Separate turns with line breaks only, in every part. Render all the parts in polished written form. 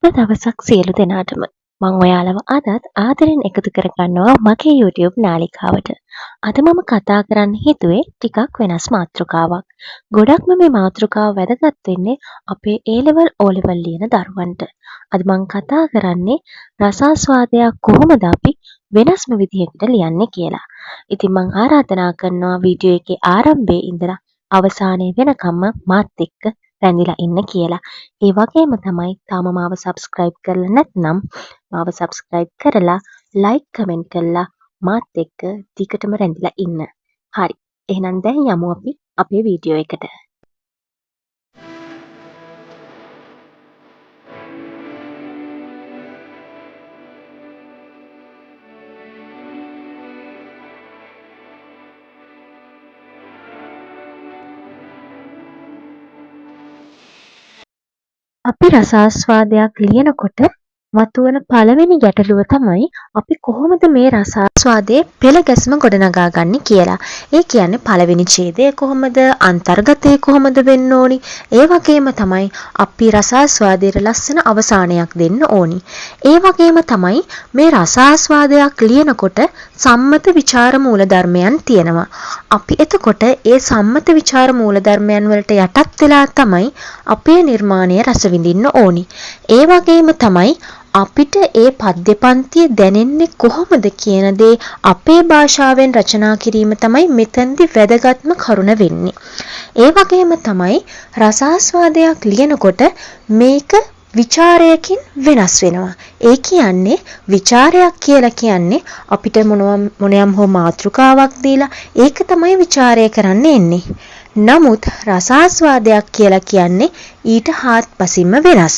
සුබ දවසක් සියලු දෙනාටම. මම ඔයාලව අදත් ආදරෙන් එකතු කරගන්නවා මගේ YouTube නාලිකාවට. අද මම කතා කරන්න හිතුවේ ටිකක් වෙනස් මාතෘකාවක්. ගොඩක්ම මේ මාතෘකාව වැදගත් වෙන්නේ අපේ A-level O-level ලියන දරුවන්ට. අද මම කතා කරන්නේ රසාස්වාදයක් කොහොමද අපි වෙනස්ම විදිහකට ලියන්නේ කියලා. ඉතින් මම ආරාධනා කරනවා වීඩියෝ එකේ ආරම්භයේ ඉඳලා අවසානයේ වෙනකම්ම මාත් එක්ක රැඳිලා ඉන්න කියලා. ඒ වගේම තමයි තාම මාව සබ්ස්ක්‍රයිබ් කරලා නැත්නම් මාව සබ්ස්ක්‍රයිබ් කරලා ලයික් කමෙන්ට් කරලා මාත් එක්ක දිගටම රැඳිලා ඉන්න. හරි. එහෙනම් දැන් යමු අපි අපේ වීඩියෝ එකට. අපි රසාස්වාදයක් ලියනකොට මතුවන පළවෙනි ගැටලුව තමයි අපි කොහොමද මේ රසාස්වාදයේ පෙළ ගැස්ම ගොඩනගා ගන්නේ කියලා. ඒ කියන්නේ පළවෙනි ඡේදය කොහොමද, අන්තර්ගතය කොහොමද වෙන්න ඕනි. ඒ වගේම තමයි අපි රසාස්වාදයට ලස්සන අවසානයක් දෙන්න ඕනි. ඒ වගේම තමයි මේ රසාස්වාදයක් ලියනකොට සම්මත විචාර මූලධර්මයන් තියෙනවා. අපි එතකොට ඒ සම්මත විචාර මූලධර්මයන් වලට යටත් වෙලා තමයි අපේ නිර්මාණය රස විඳින්න ඕනි. ඒ වගේම තමයි අපිට ඒ පද්‍ය පන්තිය දැනෙන්නේ කොහොමද කියන දේ අපේ භාෂාවෙන් රචනා කිරීම තමයි මෙතනදී වැදගත්ම කරුණ වෙන්නේ. ඒ වගේම තමයි රසාස්වාදයක් ලියනකොට මේක විචාරයකින් වෙනස් වෙනවා. ඒ කියන්නේ විචාරයක් කියලා කියන්නේ අපිට මොනියම් හෝ මාතෘකාවක් දීලා ඒක තමයි විචාරය කරන්න එන්නේ. නමුත් රසාස්වාදයක් කියලා කියන්නේ ඊට හාත්පසින්ම වෙනස්.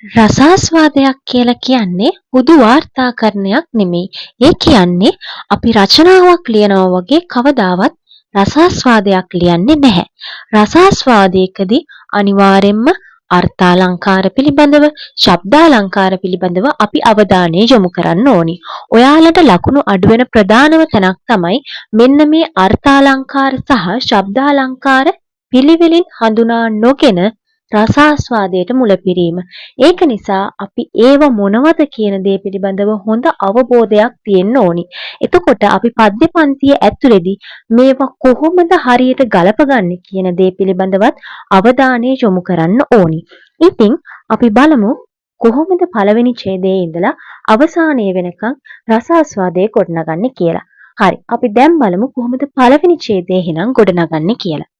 රසාස්වාදයක් කියලා කියන්නේ හුදු වාර්තාකරණයක් නෙමෙයි. ඒ කියන්නේ අපි රචනාවක් ලියනවා වගේ කවදාවත් රසාස්වාදයක් ලියන්නේ නැහැ. රසාස්වාදයකදී අනිවාර්යෙන්ම අර්ථාලංකාර පිළිබඳව, ශබ්දාලංකාර පිළිබඳව අපි අවධානය යොමු කරන්න ඕනි. ඔයාලට ලකුණු අඩු වෙන ප්‍රධානම තැනක් තමයි මෙන්න මේ අර්ථාලංකාර සහ ශබ්දාලංකාර පිළිවෙලින් හඳුනා නොගෙන රසාස්වාදයට මුලපිරීම. ඒක නිසා අපි ඒව මොනවද කියන දේ පිළිබඳව හොඳ අවබෝධයක් තියෙන්න ඕනි. එතකොට අපි පද්‍ය පන්තිය ඇතුළේදී මේවා කොහොමද හරියට ගලපගන්නේ කියන දේ පිළිබඳවත් අවධානය යොමු කරන්න ඕනි. ඉතින් අපි බලමු කොහොමද පළවෙනි ඡේදයේ ඉඳලා අවසානයේ වෙනකන් රසාස්වාදය ගොඩනගන්නේ කියලා. හරි. අපි දැන් බලමු කොහොමද පළවෙනි ඡේදයේ එහෙනම් ගොඩනගන්නේ කියලා.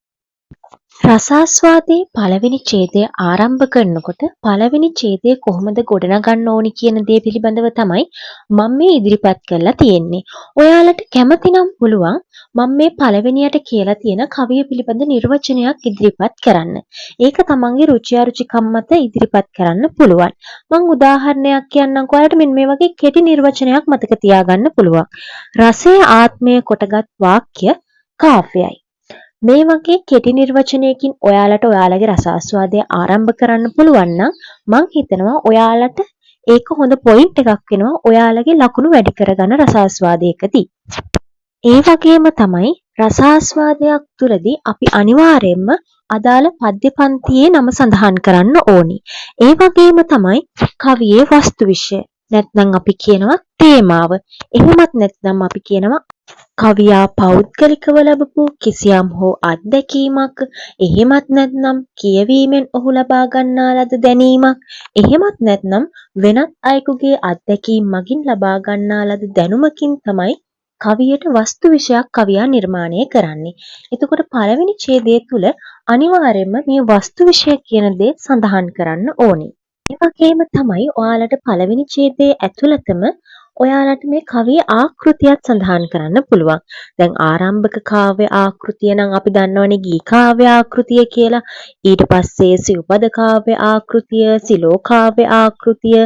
රසාස්වාදයේ පළවෙනි ඡේදය ආරම්භ කරනකොට පළවෙනි ඡේදය කොහොමද ගොඩනගන්න ඕනි කියන දේ පිළිබඳව තමයි මම මේ ඉදිරිපත් කරලා තියෙන්නේ. ඔයාලට කැමති නම් පුළුවන් මම මේ පළවෙනියට කියලා තියෙන කවිය පිළිබඳ නිර්වචනයක් ඉදිරිපත් කරන්න. ඒක තමන්ගේ රුචි අරුචිකම් මත ඉදිරිපත් කරන්න පුළුවන්. මම උදාහරණයක් කියන්නම්කෝ. ඔයාලට මෙන්න මේ වගේ කෙටි නිර්වචනයක් මතක තියාගන්න පුළුවන්. රසයේ ආත්මය කොටගත් වාක්‍ය කාව්‍යයි. මේ වගේ කෙටි නිර්වචනයකින් ඔයාලට ඔයාලගේ රසාස්වාදය ආරම්භ කරන්න පුළුවන් නම් මං හිතනවා ඔයාලට ඒක හොඳ පොයින්ට් එකක් වෙනවා ඔයාලගේ ලකුණු වැඩි කරගන්න රසාස්වාදයකදී. ඒ වගේම තමයි රසාස්වාදයක් තුළදී අපි අනිවාර්යයෙන්ම අදාළ පද්‍ය පන්තියේ නම සඳහන් කරන්න ඕනි. ඒ වගේම තමයි කවියේ වස්තු විෂය. නැත්නම් අපි කියනවා තේමාව. එහෙමත් නැත්නම් අපි කියනවා කවියා පෞද්ගලිකව ලැබපු කිසියම් හෝ අත්දැකීමක්, එහෙමත් නැත්නම් කියවීමෙන් ඔහු ලබා ගන්නා ලද දැනීමක්, එහෙමත් නැත්නම් වෙනත් අයෙකුගේ අත්දැකීම් මගින් ලබා ගන්නා ලද දැනුමකින් තමයි කවියට වස්තු විෂයක් කවියා නිර්මාණය කරන්නේ. එතකොට පළවෙනි ඡේදය තුල අනිවාර්යයෙන්ම මේ වස්තු විෂය කියන දේ සඳහන් කරන්න ඕනේ. ඒ වගේම තමයි ඔයාලට පළවෙනි ඡේදයේ ඇතුළතම ඔයාලට මේ කවියේ ආකෘතියත් සඳහන් කරන්න පුළුවන්. දැන් ආරම්භක කාව්‍ය ආකෘතිය නම් අපි දන්නවනේ ගී කාව්‍ය ආකෘතිය කියලා. ඊට පස්සේ සිව්පද කාව්‍ය ආකෘතිය, සිලෝ කාව්‍ය ආකෘතිය,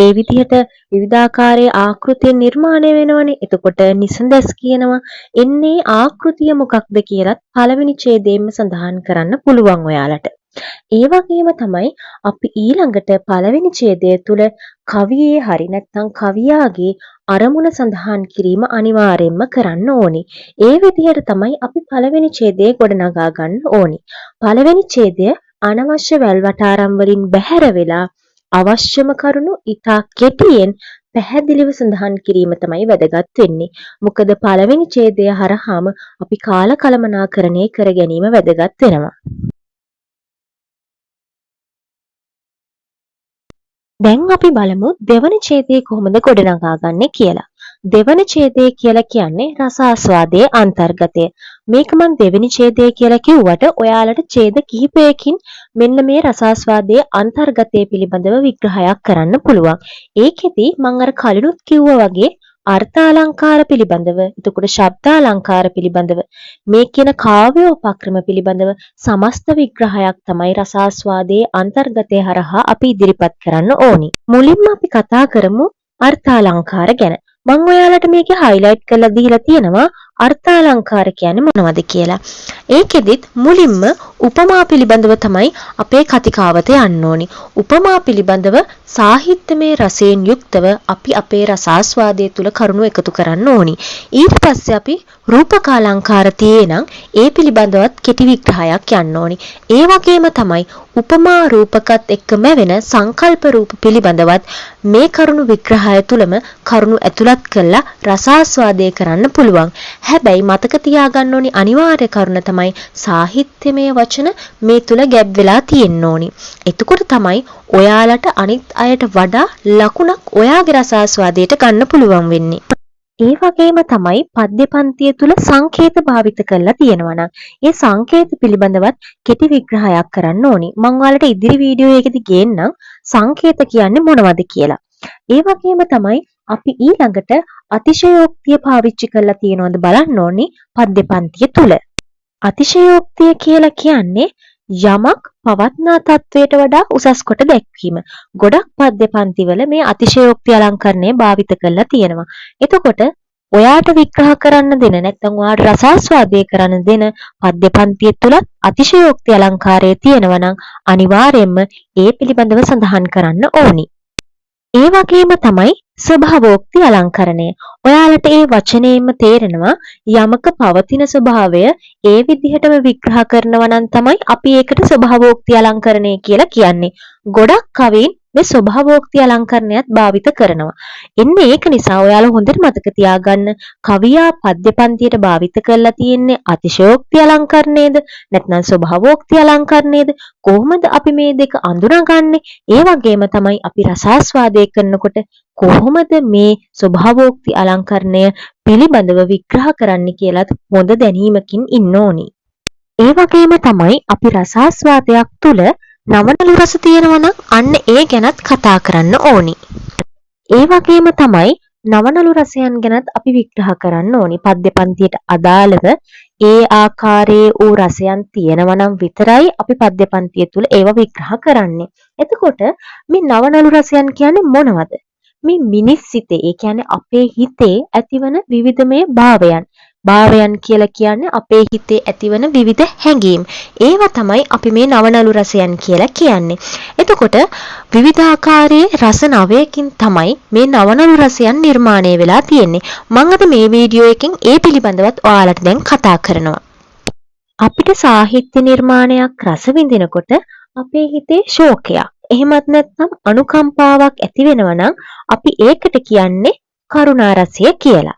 ඒ විදිහට විවිධාකාරයේ ආකෘතිය නිර්මාණය වෙනවනේ. එතකොට නිසඳස් කියනවා. එන්නේ ආකෘතිය මොකක්ද කියලත් පළවෙනි ඡේදයෙන්ම සඳහන් කරන්න පුළුවන් ඔයාලට. ඒ වගේම තමයි අපි ඊළඟට පළවෙනි ඡේදය තුල කවියේ හරි නැත්නම් කවියාගේ අරමුණ සඳහන් කිරීම අනිවාර්යයෙන්ම කරන්න ඕනි. ඒ විදිහට තමයි අපි පළවෙනි ඡේදය ගොඩනගා ගන්න ඕනි. පළවෙනි ඡේදය අනවශ්‍ය වැල්වටාරම් වලින් බැහැර වෙලා අවශ්‍යම කරුණු ඉතා කෙටියෙන් පැහැදිලිව සඳහන් කිරීම තමයි වැදගත් වෙන්නේ. මොකද පළවෙනි ඡේදය හරහාම අපි කාල කළමනාකරණය කර ගැනීම වැදගත් වෙනවා. දැන් අපි බලමු දෙවන ඡේදය කොහොමද ගොඩනගාගන්නේ කියලා. දෙවන ඡේදය කියලා කියන්නේ රස ආස්වාදයේ අන්තර්ගතය. මේක මම දෙවෙනි ඡේදය කියලා කිව්වට ඔයාලට ඡේද කිහිපයකින් මෙන්න මේ රස ආස්වාදයේ අන්තර්ගතය පිළිබඳව විග්‍රහයක් කරන්න පුළුවන්. ඒකෙදි මම අර කලිනුත් කිව්වා වගේ අර්ථාලංකාර පිළිබඳව, එතකොට ශබ්දාලංකාර පිළිබඳව, මේ කියන කාව්‍යෝපක්‍රම පිළිබඳව සමස්ත විග්‍රහයක් තමයි රසාස්වාදයේ අන්තර්ගතය හරහා අපි ඉදිරිපත් කරන්න ඕනි. මුලින්ම අපි කතා කරමු අර්ථාලංකාර ගැන. මම ඔයාලට මේකේ highlight කරලා දීලා තියෙනවා අර්ථාලංකාර කියන්නේ මොනවද කියලා. ඒකෙදිත් මුලින්ම උපමා පිළිබඳව තමයි අපේ කතිකාවත යන්න ඕනි. උපමා පිළිබඳව සාහිත්‍යමය රසයෙන් යුක්තව අපි අපේ රසාස්වාදය තුළ කරුණු එකතු කරන්න ඕනි. ඊට පස්සේ අපි රූපකාලංකාර තියෙනම් ඒ පිළිබඳවත් කෙටි විග්‍රහයක් යන්න ඕනි. ඒ වගේම තමයි උපමා රූපකත් එක්කම වෙන සංකල්ප රූප පිළිබඳවත් මේ කරුණු විග්‍රහය තුළම කරුණු ඇතුළත් කරලා රසාස්වාදය කරන්න පුළුවන්. හැබැයි මතක තියාගන්න ඕනි අනිවාර්ය කරුණ තමයි සාහිත්‍යමය වචන මේ තුල ගැබ් වෙලා තියෙන්න ඕනි. එතකොට තමයි ඔයාලට අනිත් අයට වඩා ලකුණක් ඔයාගේ රසාස්වාදයට ගන්න පුළුවන් වෙන්නේ. ඒ වගේම තමයි පද්‍ය පන්තිය තුල සංකේත භාවිත කරලා තියෙනවා නම් ඒ සංකේත පිළිබඳවත් කෙටි විග්‍රහයක් කරන්න ඕනි. මම ඔයාලට ඉදිරි වීඩියෝ එකකදී ගේන්නම් සංකේත කියන්නේ මොනවද කියලා. ඒ වගේම තමයි අපි ඊළඟට අතිශයෝක්තිය පාවිච්චි කරලා තියෙනවද බලන්න ඕනි පද්‍ය පන්තිය තුල. අතිශයෝක්තිය කියලා කියන්නේ යමක් පවත්නා තත්වයට වඩා උසස් කොට දැක්වීම. ගොඩක් පද්‍ය පන්තිවල මේ අතිශයෝක්ති අලංකරණය භාවිත කරලා තියෙනවා. එතකොට ඔයාට විග්‍රහ කරන්න දෙන නැත්නම් ඔයාට රසාස්වාදය කරන්න දෙන පද්‍ය පන්තිය තුල අතිශයෝක්ති අලංකාරය තියෙනවා නම් අනිවාර්යයෙන්ම ඒ පිළිබඳව සඳහන් කරන්න ඕනි. ඒ වගේම තමයි ස්වභාවෝක්ති අලංකරණය. ඔයාලට ඒ වචනයෙන්ම තේරෙනවා යමක පවතින ස්වභාවය ඒ විදිහටම විග්‍රහ කරනවා නම් තමයි අපි ඒකට ස්වභාවෝක්ති අලංකරණය කියලා කියන්නේ. ගොඩක් කවීන් මේ ස්වභාවෝක්ති අලංකරණයත් භාවිත කරනවා. එන්නේ ඒක නිසා ඔයාලා හොඳට මතක තියාගන්න කවියා පද්‍ය පන්තියට භාවිත කරලා තියෙන්නේ අතිශයෝක්ති අලංකරණයද නැත්නම් ස්වභාවෝක්ති අලංකරණයද කොහොමද අපි මේ දෙක අඳුනගන්නේ? ඒ වගේම තමයි අපි රසාස්වාදය කරනකොට කොහොමද මේ ස්වභාවෝක්ති අලංකරණය පිළිබඳව විග්‍රහ කරන්න කියලාත් හොඳ දැනීමකින් ඉන්න ඕනි. ඒ වගේම තමයි අපි රසාස්වාදයක් තුළ නවනලු රස තියෙනවා නම් අන්න ඒ ගැනත් කතා කරන්න ඕනි. ඒ වගේම තමයි නවනලු රසයන් ගැනත් අපි විග්‍රහ කරන්න ඕනි. පද්‍ය පන්තියට අදාළව ඒ ආකාරයේ වූ රසයන් තියෙනවා නම් විතරයි අපි පද්‍ය පන්තිය තුළ ඒව විග්‍රහ කරන්නේ. එතකොට මේ නවනලු රසයන් කියන්නේ මොනවද? මේ මිනිස් සිතේ ඒ කියන්නේ අපේ හිතේ ඇතිවන විවිධමය භාවයන් කියලා කියන්නේ අපේ හිතේ ඇතිවන විවිධ හැඟීම්. ඒවා තමයි අපි මේ නවනලු රසයන් කියලා කියන්නේ. එතකොට විවිධාකාරයේ රස නවයකින් තමයි මේ නවනලු රසයන් නිර්මාණය වෙලා තියෙන්නේ. මම අද මේ වීඩියෝ එකෙන් ඒ පිළිබඳවත් ඔයාලට දැන් කතා කරනවා. අපිට සාහිත්‍ය නිර්මාණයක් රස විඳිනකොට අපේ හිතේ ශෝකයක් එහෙමත් නැත්නම් අනුකම්පාවක් ඇති වෙනවා නම් අපි ඒකට කියන්නේ කරුණා රසය කියලා.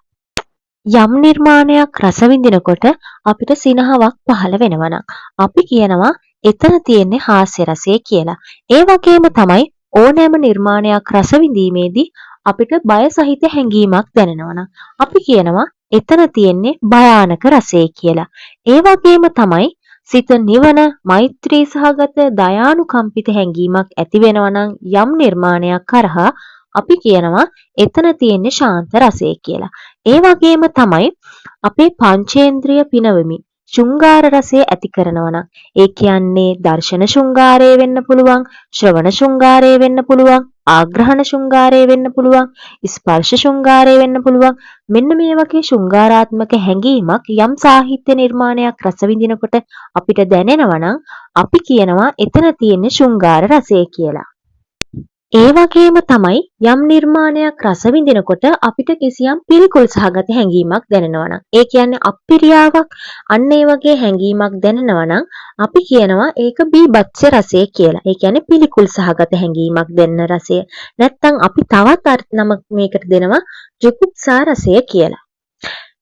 යම් නිර්මාණයක් රස විඳිනකොට අපිට සිනහවක් පහළ වෙනවා නම් අපි කියනවා එතන තියෙන්නේ හාස්‍ය රසය කියලා. ඒ වගේම තමයි ඕනෑම නිර්මාණයක් රස විඳීමේදී අපිට බය සහිත හැඟීමක් දැනෙනවා නම් අපි කියනවා එතන තියෙන්නේ භයානක රසය කියලා. ඒ වගේම තමයි සිත නිවන මෛත්‍රී සහගත දයානුකම්පිත හැඟීමක් ඇති වෙනවා නම් යම් නිර්මාණයක් කරහා අපි කියනවා එතන තියෙන්නේ ශාන්ත රසය කියලා. ඒ වගේම තමයි අපේ පංචේන්ද්‍රිය පිනවමින් ශෘංගාර රසය ඇති කරනවා නම් ඒ කියන්නේ දර්ශන ශෘංගාරය වෙන්න පුළුවන්, ශ්‍රවණ ශෘංගාරය වෙන්න පුළුවන්, ආග්‍රහණ ශෘංගාරය වෙන්න පුළුවන්, ස්පර්ශ ශෘංගාරය වෙන්න පුළුවන්. මෙන්න මේ වගේ ශෘංගාරාත්මක හැඟීමක් යම් සාහිත්‍ය නිර්මාණයක් රස විඳිනකොට අපිට දැනෙනවා නම් අපි කියනවා එතන තියෙන්නේ ශෘංගාර රසය කියලා. ඒ වගේම තමයි යම් නිර්මාණයක් රස විඳිනකොට අපිට කිසියම් පිළිකුල් සහගත හැඟීමක් දැනෙනවා නම් ඒ කියන්නේ අප්පිරියාවක් අන්න ඒ වගේ හැඟීමක් දැනෙනවා නම් අපි කියනවා ඒක බීභත්ස රසය කියලා. ඒ කියන්නේ පිළිකුල් සහගත හැඟීමක් දැනෙන රසය. නැත්තම් අපි තවත් නමක් මේකට දෙනවා ජුගුප්සා රසය කියලා.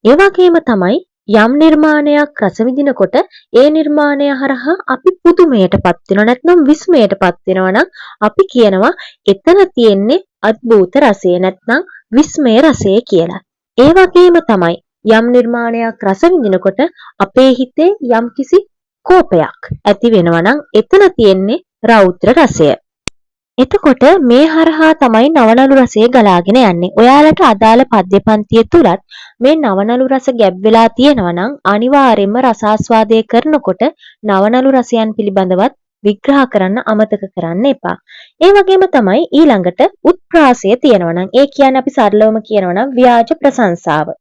ඒ වගේම තමයි යම් නිර්මාණයක් රස විඳිනකොට ඒ නිර්මාණය හරහා අපි පුදුමයටපත් වෙනවා නැත්නම් විස්මයටපත් වෙනවා නම් අපි කියනවා එතන තියෙන්නේ අద్භූත රසය නැත්නම් විස්මය රසය කියලා. ඒ වගේම තමයි යම් නිර්මාණයක් රස විඳිනකොට අපේ හිතේ යම්කිසි කෝපයක් ඇති වෙනවා නම් එතන තියෙන්නේ රෞද්‍ර රසය. එතකොට මේ හරහා තමයි නවනලු රසය ගලාගෙන යන්නේ. ඔයාලට අදාළ පද්‍ය පන්තිය තුලත් මේ නවනලු රස ගැබ් වෙලා තියෙනවා නම් අනිවාර්යයෙන්ම රසාස්වාදය කරනකොට නවනලු රසයන් පිළිබඳවත් විග්‍රහ කරන්න අමතක කරන්න එපා. ඒ වගේම තමයි ඊළඟට උත්ප්‍රාසය තියෙනවා නම් ඒ කියන්නේ අපි සරලවම කියනවා නම් ව්‍යාජ ප්‍රශංසාව.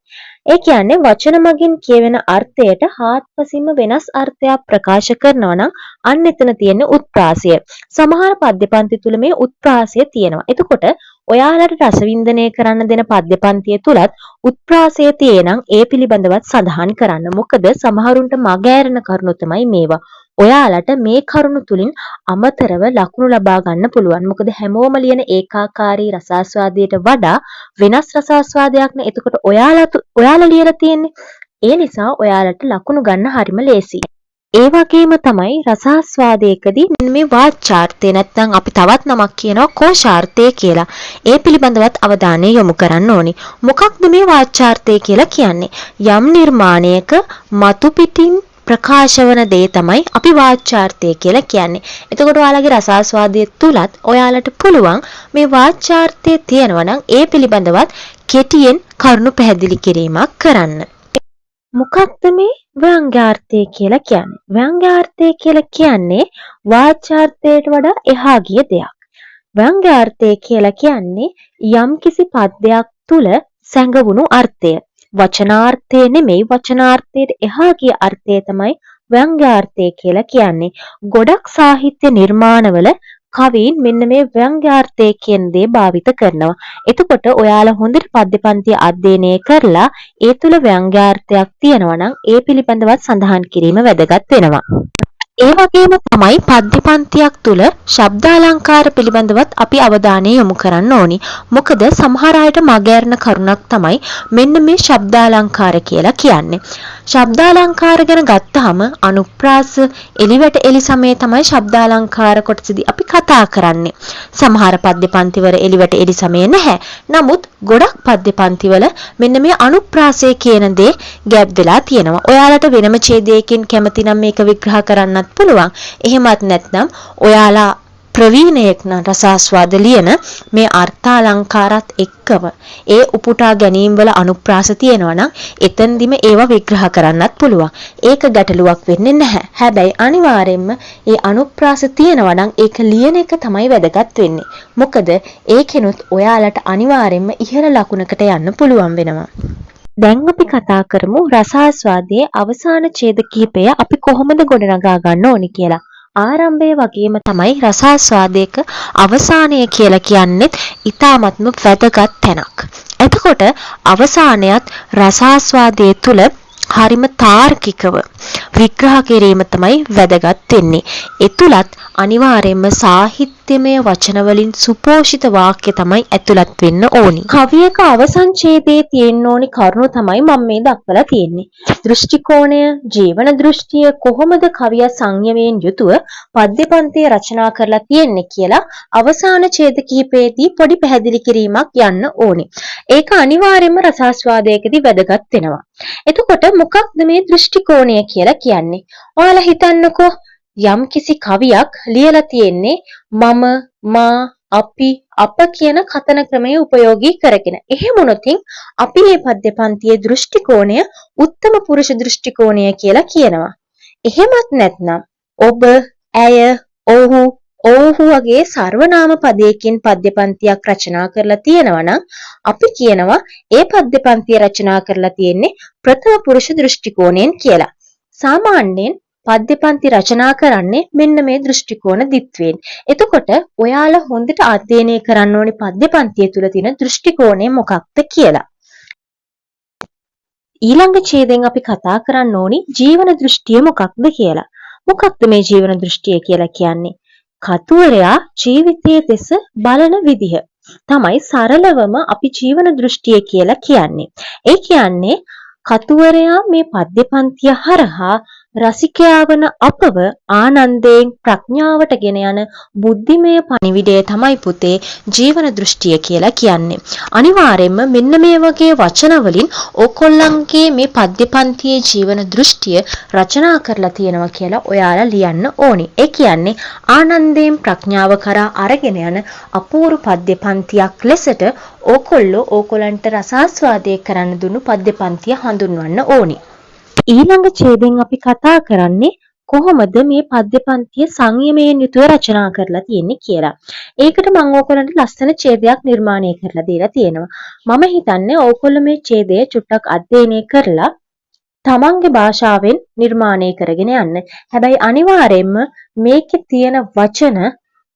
ඒ කියන්නේ වචන මගින් කියවෙන අර්ථයට හාත්පසින්ම වෙනස් අර්ථයක් ප්‍රකාශ කරනවා නම් අන්න එතන තියෙන උත්ප්‍රාසය. සමහර පද්‍ය පන්ති තුල මේ උත්ප්‍රාසය තියෙනවා. එතකොට ඔයාලට රසවින්දනය කරන්න දෙන පද්‍ය පන්තිය තුලත් උත්ප්‍රාසය තියෙනම් ඒ පිළිබඳවත් සඳහන් කරන්න. මොකද සමහරුන්ට මග ඇරෙන කරුණු තමයි මේවා. ඔයාලට මේ කරුණු තුලින් අමතරව ලකුණු ලබා ගන්න පුළුවන්. මොකද හැමෝම ලියන ඒකාකාරී රසාස්වාදයට වඩා වෙනස් රසාස්වාදයක් නේ. එතකොට ඔයාලා ලියලා තියෙන්නේ. ඒ නිසා ඔයාලට ලකුණු ගන්න හරිම ලේසියි. ඒ වගේම තමයි රසාස්වාදයකදී මේ වාචාර්ථය නැත්නම් අපි තවත් නමක් කියනවා කෝෂාර්ථය කියලා. ඒ පිළිබඳවත් අවධානය යොමු කරන්න ඕනි. මොකක්ද මේ වාචාර්ථය කියලා කියන්නේ? යම් නිර්මාණයක මතු පිටින් ප්‍රකාශ වන දේ තමයි අපි වාචාර්ථය කියලා කියන්නේ. එතකොට ඔයාලගේ රසාස්වාදයේ තුලත් ඔයාලට පුළුවන් මේ වාචාර්ථය තියෙනවා නම් ඒ පිළිබඳවත් කෙටියෙන් කරුණු පැහැදිලි කිරීමක් කරන්න. මොකක්ද මේ ව්‍යංගාර්ථය කියලා කියන්නේ? ව්‍යංගාර්ථය කියලා කියන්නේ වාචාර්ථයට වඩා එහා ගිය දෙයක්. ව්‍යංගාර්ථය කියලා කියන්නේ යම්කිසි පද්‍යයක් තුල සැඟවුණු අර්ථය. වචනාර්ථය නෙමෙයි වචනාර්ථයට එහා ගිය අර්ථය තමයි ව්‍යංගාර්ථය කියලා කියන්නේ. ගොඩක් සාහිත්‍ය නිර්මාණවල කවීන් මෙන්න මේ ව්‍යංගාර්ථය කියන දේ භාවිත කරනවා. එතකොට ඔයාලා හොඳට පද්‍ය පන්තිය අධ්‍යයනය කරලා ඒ තුල ව්‍යංගාර්ථයක් තියෙනවා නම් ඒ පිළිබඳවත් සඳහන් කිරීම වැදගත් වෙනවා. ඒ වගේම තමයි පද්‍ය පන්තියක් තුල ශබ්දාලංකාර පිළිබඳවත් අපි අවධානය යොමු කරන්න ඕනි. මොකද සමහර අයට මගහැරෙන කරුණක් තමයි මෙන්න මේ ශබ්දාලංකාර කියලා කියන්නේ. ශබ්දාලංකාර ගැන ගත්තාම අනුප්‍රාස එලිවට එලි සමයේ තමයි ශබ්දාලංකාර කොටසදී අපි කතා කරන්නේ. සමහර පද්‍ය පන්තිවල එලිවට එලි සමයේ නැහැ. නමුත් ගොඩක් පද්‍ය පන්තිවල මෙන්න මේ අනුප්‍රාසය කියන දේ ගැබ් වෙලා තියෙනවා. ඔයාලට වෙනම ඡේදයකින් කැමති නම් මේක විග්‍රහ කරන්නත් පුළුවන්. එහෙමත් නැත්නම් ඔයාලා ප්‍රවීණයෙක් නම් රසාස්වාද ලියන මේ අර්ථාලංකාරات එක්කම ඒ උපුටා ගැනීම වල අනුප්‍රාස තියෙනවා නම් එතෙන්දිම ඒවා විග්‍රහ කරන්නත් පුළුවන්. ඒක ගැටලුවක් වෙන්නේ නැහැ. හැබැයි අනිවාර්යයෙන්ම ඒ අනුප්‍රාස තියෙනවා නම් ඒක ලියන එක තමයි වැදගත් වෙන්නේ. මොකද ඒකෙනුත් ඔයාලට අනිවාර්යයෙන්ම ඉහළ ලකුණකට යන්න පුළුවන් වෙනවා. දැන් අපි කතා කරමු රසාස්වාදයේ අවසාන ඡේද කිහිපය අපි කොහොමද ගොඩනගා ගන්න ඕනි කියලා. ආරම්භය වගේම තමයි රසාස්වාදයක අවසානය කියලා කියන්නේත් ඊ타මත්ම වැදගත් තැනක්. එතකොට අවසානයත් රසාස්වාදයේ තුල හරිම තාර්කිකව විග්‍රහ කිරීම තමයි වැදගත් වෙන්නේ. ඒ තුලත් අනිවාර්යයෙන්ම සාහිත්‍යමය වචන වලින් සුපෝෂිත වාක්‍ය තමයි ඇතුළත් වෙන්න ඕනි. කවියක අවසන් ඡේදයේ තියෙන්න ඕනි කරුණු තමයි මම මේ දක්වලා තියෙන්නේ. දෘෂ්ටි කෝණය, ජීවන දෘෂ්ටිය කොහොමද කවිය සංයමයෙන් යුතුව පද්‍ය පන්තිය රචනා කරලා තියෙන්නේ කියලා අවසාන ඡේද කිහිපයේදී පොඩි පැහැදිලි කිරීමක් යන්න ඕනි. ඒක අනිවාර්යයෙන්ම රසාස්වාදයකදී වැදගත් වෙනවා. එතකොට මොකක්ද මේ දෘෂ්ටි කෝණය කියලා කියන්නේ? ඔයාලා හිතන්නකෝ යම් කිසි කවියක් ලියලා තියෙන්නේ මම, මා, අපි, අප කියන කතන ක්‍රමය උපයෝගී කරගෙන. එහෙම වුණොතින් අපි මේ පද්‍ය පන්තියේ දෘෂ්ටි කෝණය උත්තම පුරුෂ දෘෂ්ටි කෝණය කියලා කියනවා. එහෙමත් නැත්නම් ඔබ, ඇය, ඔහු, ඔව්හු වගේ සර්වනාම පදයකින් පද්‍ය පන්තියක් රචනා කරලා තියෙනවා නම් අපි කියනවා ඒ පද්‍ය පන්තිය රචනා කරලා තියෙන්නේ ප්‍රථම පුරුෂ දෘෂ්ටි කෝණයෙන් කියලා. සාමාන්‍යයෙන් පද්‍ය පන්ති රචනා කරන්නේ මෙන්න මේ දෘෂ්ටි කෝණ දිත්වයෙන්. එතකොට ඔයාලා හොඳට අධ්‍යයනය කරන්න ඕනි පද්‍ය පන්තිය තුල තියෙන දෘෂ්ටි කෝණය මොකක්ද කියලා. ඊළඟ ඡේදයෙන් අපි කතා කරන්න ඕනි ජීවන දෘෂ්ටිය මොකක්ද කියලා. මොකක්ද මේ ජීවන දෘෂ්ටිය කියලා කියන්නේ? කතුවරයා ජීවිතයේ දෙස බලන විදිහ තමයි සරලවම අපි ජීවන දෘෂ්ටිය කියලා කියන්නේ. ඒ කියන්නේ කතුවරයා මේ පද්‍ය පන්තිය හරහා රසිකයා වන අපව ආනන්දයෙන් ප්‍රඥාවට ගෙන යන බුද්ධිමය පණිවිඩය තමයි පුතේ ජීවන දෘෂ්ටිය කියලා කියන්නේ. අනිවාර්යයෙන්ම මෙන්න මේ වගේ වචන වලින් ඕකොල්ලන්ගේ මේ පද්‍ය පන්තියේ ජීවන දෘෂ්ටිය රචනා කරලා තියෙනවා කියලා ඔයාලා ලියන්න ඕනි. ඒ කියන්නේ ආනන්දයෙන් ප්‍රඥාව කරා අරගෙන යන අපූර්ව පද්‍ය පන්තියක් ලෙසට ඕකොල්ලන්ට රසාස්වාදය කරන්න දුන්නු පද්‍ය පන්තිය හඳුන්වන්න ඕනි. ඊළඟ ඡේදයෙන් අපි කතා කරන්නේ කොහොමද මේ පද්‍ය පන්තිය සංයමයෙන් යුතුව රචනා කරලා තියෙන්නේ කියලා. ඒකට මම ඕගොල්ලන්ට ලස්සන ඡේදයක් නිර්මාණය කරලා දීලා තියෙනවා. මම හිතන්නේ ඕගොල්ලෝ මේ ඡේදය චුට්ටක් අධ්‍යයනය කරලා තමන්ගේ භාෂාවෙන් නිර්මාණය කරගෙන යන්න. හැබැයි අනිවාර්යයෙන්ම මේකේ තියෙන වචන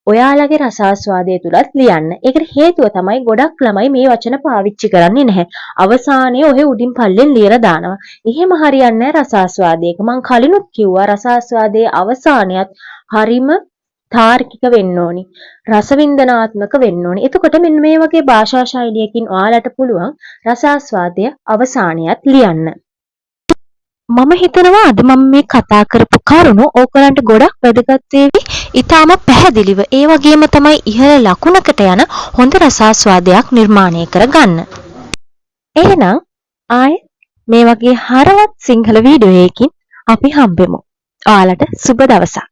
ඔයාලගේ රසාස්වාදය තුලත් ලියන්න. ඒකට හේතුව තමයි ගොඩක් ළමයි මේ වචන පාවිච්චි කරන්නේ නැහැ. අවසානයේ ඔහෙ උඩින් පල්ලෙන් ලියලා දානවා. එහෙම හරියන්නේ නැහැ රසාස්වාදයක. මං කලිනුත් කිව්වා රසාස්වාදයේ අවසානයත් හරිම තාර්කික වෙන්න ඕනි. රසවින්දනාත්මක වෙන්න ඕනි. එතකොට මෙන්න මේ වගේ භාෂා ශෛලියකින් ඔයාලට පුළුවන් රසාස්වාදය අවසානයත් ලියන්න. මම හිතනවා අද මම මේ කතා කරපු කරුණු ඕගලන්ට ගොඩක් වැදගත් වේවි. ඊටාම පැහැදිලිව ඒ වගේම තමයි ඉහළ ලකුණකට යන හොඳ රසාස්වාදයක් නිර්මාණය කරගන්න. එහෙනම් ආයෙත් මේ වගේ හරවත් සිංහල වීඩියෝ එකකින් අපි හම්බෙමු. ඔයාලට සුබ දවසක්.